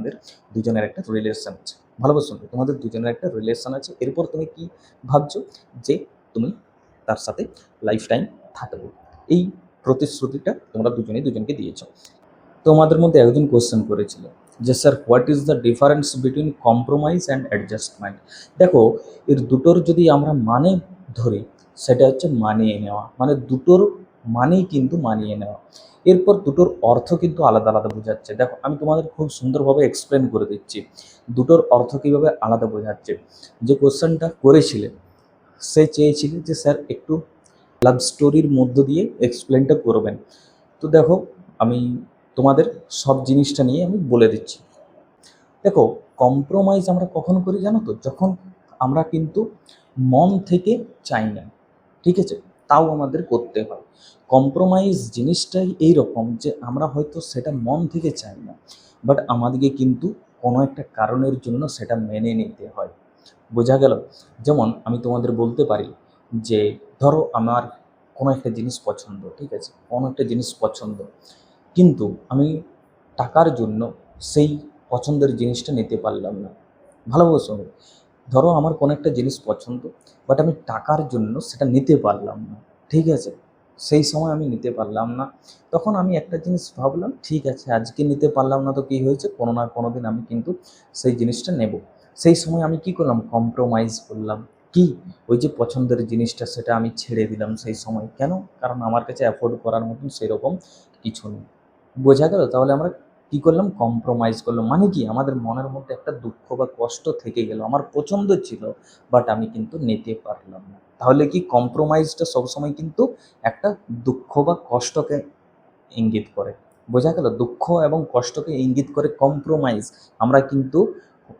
তোমাদের দুজনের একটা রিলেশন আছে, ভালোবাসো না, তোমাদের দুজনের একটা রিলেশন আছে। এরপর তুমি কি ভাবছো যে তুমি তার সাথে লাইফ টাইম থাকবে, এই প্রতিশ্রুতিটা তোমরা দুজনেই দুজনকে দিয়েছো। তোমাদের মধ্যে একজন কোশ্চেন করেছিল যে sir what is the difference between compromise and adjustment. দেখো, এর দুটোর যদি আমরা মানে ধরি, সেটা হচ্ছে মানিয়ে নেওয়া, মানে দুটোর মানেই কিন্তু মানিয়ে নেওয়া। এরপর দুটোর অর্থ কিন্তু আলাদা আলাদা বোঝাচ্ছে। দেখো, আমি তোমাদের খুব সুন্দরভাবে এক্সপ্লেন করে দিচ্ছি দুটোর অর্থ কীভাবে আলাদা বোঝাচ্ছে। যে কোশ্চেনটা করেছিলে সে চেয়েছিলে যে স্যার একটু লাভ স্টোরির মধ্য দিয়ে এক্সপ্লেনটা করবেন। তো দেখো, আমি তোমাদের সব জিনিসটা নিয়ে আমি বলে দিচ্ছি। দেখো, কম্প্রোমাইজ আমরা কখন করি জানো তো, যখন আমরা কিন্তু মন থেকে চাই না, ঠিক আছে, তাও আমাদের করতে হয়। কম্প্রোমাইজ জিনিসটাই এইরকম যে আমরা হয়তো সেটা মন থেকে চাই না, বাট আমাদেরকে কিন্তু কোনো একটা কারণের জন্য সেটা মেনে নিতে হয়। বোঝা গেল? যেমন আমি তোমাদের বলতে পারি যে ধরো আমার কোনো একটা জিনিস পছন্দ, ঠিক আছে, কোনো একটা জিনিস পছন্দ, কিন্তু আমি টাকার জন্য সেই পছন্দের জিনিসটা নিতে পারলাম না। ভালোবাসো, ধরো আমার কোনো একটা জিনিস পছন্দ, বাট আমি টাকার জন্য সেটা নিতে পারলাম না, ঠিক আছে, সেই সময় আমি নিতে পারলাম না। তখন আমি একটা জিনিস ভাবলাম, ঠিক আছে আজকে নিতে পারলাম না তো কী হয়েছে, কোনো না কোনো দিন আমি কিন্তু সেই জিনিসটা নেব। সেই সময় আমি কি করলাম, কম্প্রোমাইজ করলাম। কি, ওই যে পছন্দের জিনিসটা সেটা আমি ছেড়ে দিলাম সেই সময়। কেন? কারণ আমার কাছে অ্যাফোর্ড করার মতন সেরকম কিছু নেই। বোঝা গেল? তাহলে আমরা কি করলাম, কম্প্রোমাইজ করলাম। মানে কি, আমাদের মনের মধ্যে একটা দুঃখ বা কষ্ট থেকে গেল, আমার পছন্দ ছিল বাট আমি কিন্তু নিতে পারলাম না। তাহলে কি, কম্প্রোমাইজটা সবসময় কিন্তু একটা দুঃখ বা কষ্টকে ইঙ্গিত করে। বোঝা গেল? দুঃখ এবং কষ্টকে ইঙ্গিত করে কম্প্রোমাইজ। আমরা কিন্তু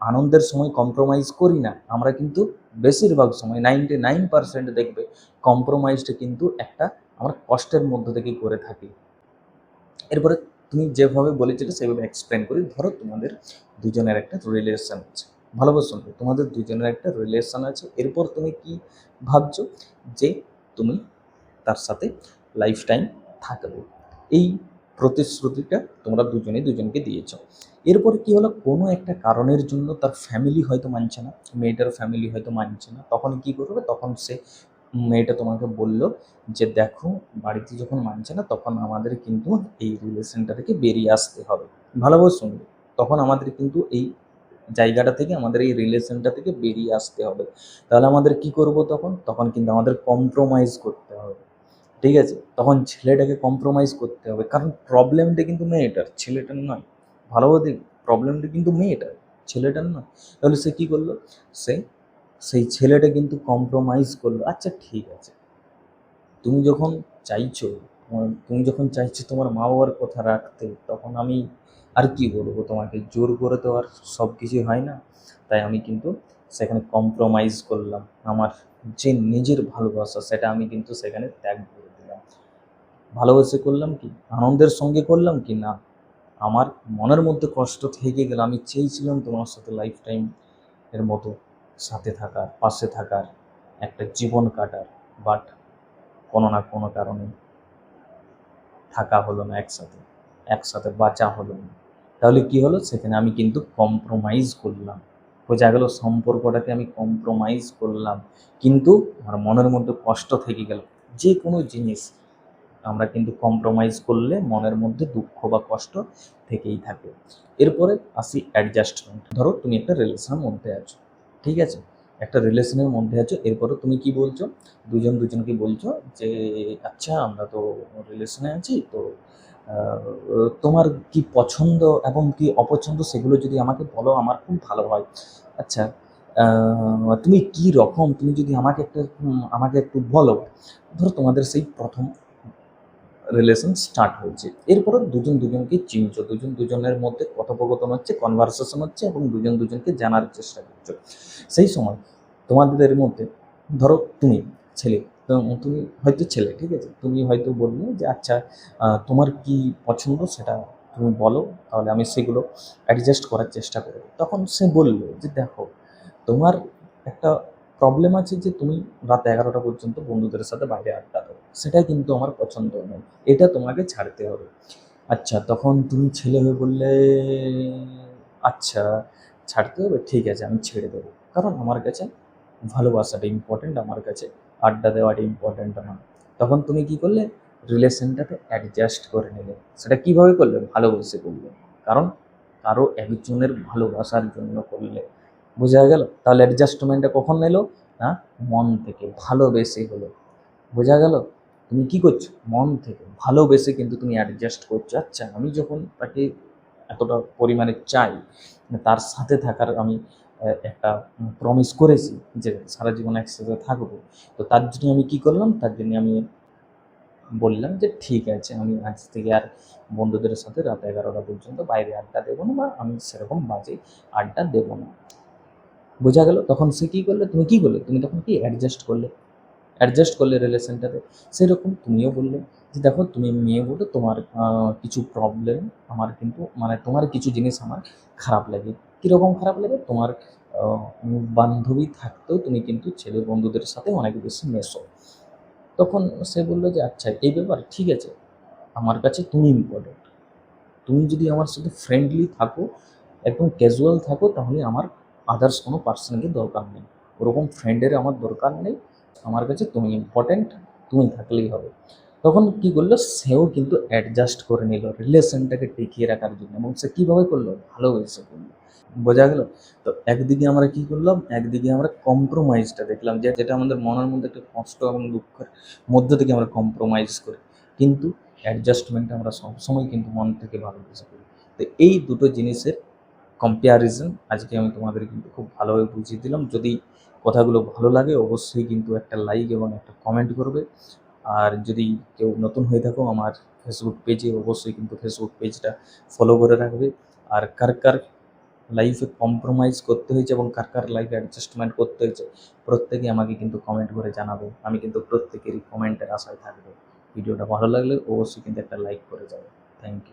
আনন্দের সময় কম্প্রোমাইজ করি না, আমরা কিন্তু বেশিরভাগ সময় 99% দেখবে কম্প্রোমাইজটা কিন্তু একটা আমরা কষ্টের মধ্য থেকে করে থাকি। এরপরে তুমি যেভাবে বলেছিলে সেভাবে এক্সপ্লেন করি। ধরো তোমাদের দুজনের একটা রিলেশন আছে, ভালোবাসো না, তোমাদের দুজনের একটা রিলেশন আছে। এরপর তুমি কি ভাবছো যে তুমি তার সাথে লাইফ টাইম থাকবে, এই প্রতিশ্রুতিটা তোমরা দুজনেই দুজনকে দিয়েছো। এরপরে কি হলো, কোনো একটা কারণের জন্য তার ফ্যামিলি হয়তো মানছে না, মেয়েটার ফ্যামিলি হয়তো মানছে না, তখন কি করবে, তখন সে মেয়েটা তোমাকে বলল যে দেখো, বাড়িতে যখন মানছে না তখন আমাদের কিন্তু এই রিলেশনটা থেকে বেরিয়ে আসতে হবে। ভালোভাবে শুনবে, তখন আমাদের কিন্তু এই জায়গাটা থেকে, আমাদের এই রিলেশনটা থেকে বেরিয়ে আসতে হবে। তাহলে আমাদের কি করব, তখন তখন কিন্তু আমাদের কম্প্রোমাইজ করতে হবে, ঠিক আছে, তখন ছেলেটাকে কম্প্রোমাইজ করতে হবে, কারণ প্রবলেমটা কিন্তু মেয়েটার, ছেলেটার নয়। ভালোভাবে প্রবলেমটা কিন্তু মেয়েটার, ছেলেটার নয়। তাহলে সে কী করলো, সে সেই ছেলেটা কিন্তু কম্প্রোমাইজ করলো। আচ্ছা ঠিক আছে, তুমি যখন চাইছো, তুমি যখন চাইছো তোমার মা বাবার কথা রাখতে, তখন আমি আর কি বলবো তোমাকে, জোর করে তো আর সব কিছুই হয় না। তাই আমি কিন্তু সেখানে কম্প্রোমাইজ করলাম, আমার যে নিজের ভালোবাসা সেটা আমি কিন্তু সেখানে ত্যাগ করে দিলাম। ভালোবেসে করলাম কি, আনন্দের সঙ্গে করলাম কি না, আমার মনের মধ্যে কষ্ট থেকে গেল। আমি চেয়েছিলাম তোমার সাথে লাইফ টাইম এর মতো সাথে থাকার, পাশে থাকার, একটা জীবন কাটার, বাট কোনো না কোনো কারণে থাকা হলো না একসাথে, একসাথে বাঁচা হলো না। তাহলে কি হলো, সেখানে আমি কিন্তু কম্প্রোমাইজ করলাম। বোঝা গেল, সম্পর্কটাকে আমি কম্প্রোমাইজ করলাম, কিন্তু আমার মনের মধ্যে কষ্ট থেকে গেল। যে কোনো জিনিস আমরা কিন্তু কম্প্রোমাইজ করলে মনের মধ্যে দুঃখ বা কষ্ট থেকেই থাকে। এরপরে আসি অ্যাডজাস্টমেন্ট। ধরো তুমি একটা রিলেশনের মধ্যে আছো, ঠিক আছে, একটা রিলেশনের মধ্যে আছো। এরপরে তুমি কি বলছো, দুজন দুজনকে বলছো যে আচ্ছা আমরা তো রিলেশনে আছি, তো তোমার কি পছন্দ এবং কি অপছন্দ সেগুলো যদি আমাকে বলো আমার খুব ভালো হয়। আচ্ছা, তুমি কি রকম, তুমি যদি আমাকে একটা আমাকে একটু বলো। ধরো তোমাদের সেই প্রথম রিলেশন স্টার্ট হয়েছে, এরপরে দুজন দুজনকে চিনছো, দুজন দুজনের মধ্যে কথোপকথন হচ্ছে, কনভারসেশন হচ্ছে, এবং দুজন দুজনকে জানার চেষ্টা করছো। সেই সময় তোমাদের মধ্যে, ধরো তুমি ছেলে, তো তুমি হয়তো ছেলে, ঠিক আছে, তুমি হয়তো বললে যে আচ্ছা তোমার কি পছন্দ সেটা তুমি বলো, তাহলে আমি সেগুলো অ্যাডজাস্ট করার চেষ্টা করব। তখন সে বললো যে দেখো, তোমার একটা প্রবলেম আছে যে তুমি রাত 11টা পর্যন্ত বন্ধুদের সাথে বাইরে আড্ডা দাও, সেটাই কিন্তু আমার পছন্দ নয়, এটা তোমাকে ছাড়তে হবে। আচ্ছা, তখন তুমি ছেলে হয়ে বললে আচ্ছা ছাড়তে হবে, ঠিক আছে আমি ছেড়ে দেবো, কারণ আমার কাছে ভালোবাসাটা ইম্পর্ট্যান্ট, আমার কাছে আড্ডা দেওয়াটা ইম্পর্ট্যান্ট না। তখন তুমি কি করলে, রিলেশনটাতে অ্যাডজাস্ট করে নিলে। সেটা কিভাবে করলে, ভালোবেসে করলে, কারণ কারো একজনের ভালোবাসার জন্য করলে। বোঝা গেল? তাহলে অ্যাডজাস্টমেন্টটা কখন এলো, না মন থেকে ভালোবেসে হলো। বোঝা গেল? তুমি কি করছো, মন থেকে ভালোবেসে কিন্তু তুমি অ্যাডজাস্ট করছো। আচ্ছা আমি যখন তাকে এতটা পরিমাণে চাই, তার সাথে থাকার আমি একটা প্রমিস করেছি যে সারা জীবন একসাথে থাকবো, তো তার জন্য আমি কি করলাম, তার জন্য আমি বললাম যে ঠিক আছে আমি আজ থেকে আর বন্ধুদের সাথে রাত 11টা পর্যন্ত বাইরে আড্ডা দেবো না, বা আমি সেরকম বাজে আড্ডা দেবো না। বোঝা গেল? তখন সে কী করলে, তুমি কী করলে, তুমি তখন কি অ্যাডজাস্ট করলে রিলেশনটাতে। সেরকম তুমিও বললে যে দেখো তুমি মেয়ে বলে তোমার কিছু প্রবলেম আমার কিন্তু, মানে তোমার কিছু জিনিস আমার খারাপ লাগে। কীরকম খারাপ লাগে, তোমার বান্ধবী থাকতেও তুমি কিন্তু ছেলে বন্ধুদের সাথে অনেক বেশি মেশো। তখন সে বললো যে আচ্ছা এই ব্যাপার, ঠিক আছে, আমার কাছে তুমি ইম্পর্টেন্ট। তুমি যদি আমার সাথে ফ্রেন্ডলি থাকো, একদম ক্যাজুয়াল থাকো, তাহলে আমার আদার্স কোনো পার্সনকে দরকার নেই। ওরকম ফ্রেন্ডের আমার দরকার নেই, আমার কাছে তুমি ইম্পর্ট্যান্ট, তুমি থাকলেই হবে। তখন কি করলো, সেও কিন্তু অ্যাডজাস্ট করে নিল রিলেশনটাকে টিকিয়ে রাখার জন্য, এবং সে কীভাবে করলো, ভালোবেসে করলো। বোঝা গেল? তো একদিকে আমরা কি করলাম, একদিকে আমরা কম্প্রোমাইজটা দেখলাম, যে যেটা আমাদের মনের মধ্যে একটা কষ্ট এবং দুঃখের মধ্য থেকে আমরা কম্প্রোমাইজ করি, কিন্তু অ্যাডজাস্টমেন্ট আমরা সবসময় কিন্তু মন থেকে ভালোবেসে করি। তো এই দুটো জিনিসের কম্প্যারিজন আজকে আমি তোমাদের কিন্তু খুব ভালোভাবে বুঝিয়ে দিলাম। যদি কথাগুলো ভালো লাগে অবশ্যই কিন্তু একটা লাইক এবং একটা কমেন্ট করবে। আর যদি কেউ নতুন হয়ে থাকো আমার ফেসবুক পেজে, অবশ্যই কিন্তু ফেসবুক পেজটা ফলো করে রাখবে। আর কার কার লাইফে কম্প্রোমাইজ করতে হয়েছে এবং কার কার লাইফে অ্যাডজাস্টমেন্ট করতে হয়েছে, প্রত্যেকে আমাকে কিন্তু কমেন্ট করে জানাবে। আমি কিন্তু প্রত্যেকেরই কমেন্টের আশায় থাকবো। ভিডিওটা ভালো লাগলে অবশ্যই কিন্তু একটা লাইক করে যাবে। Thank you.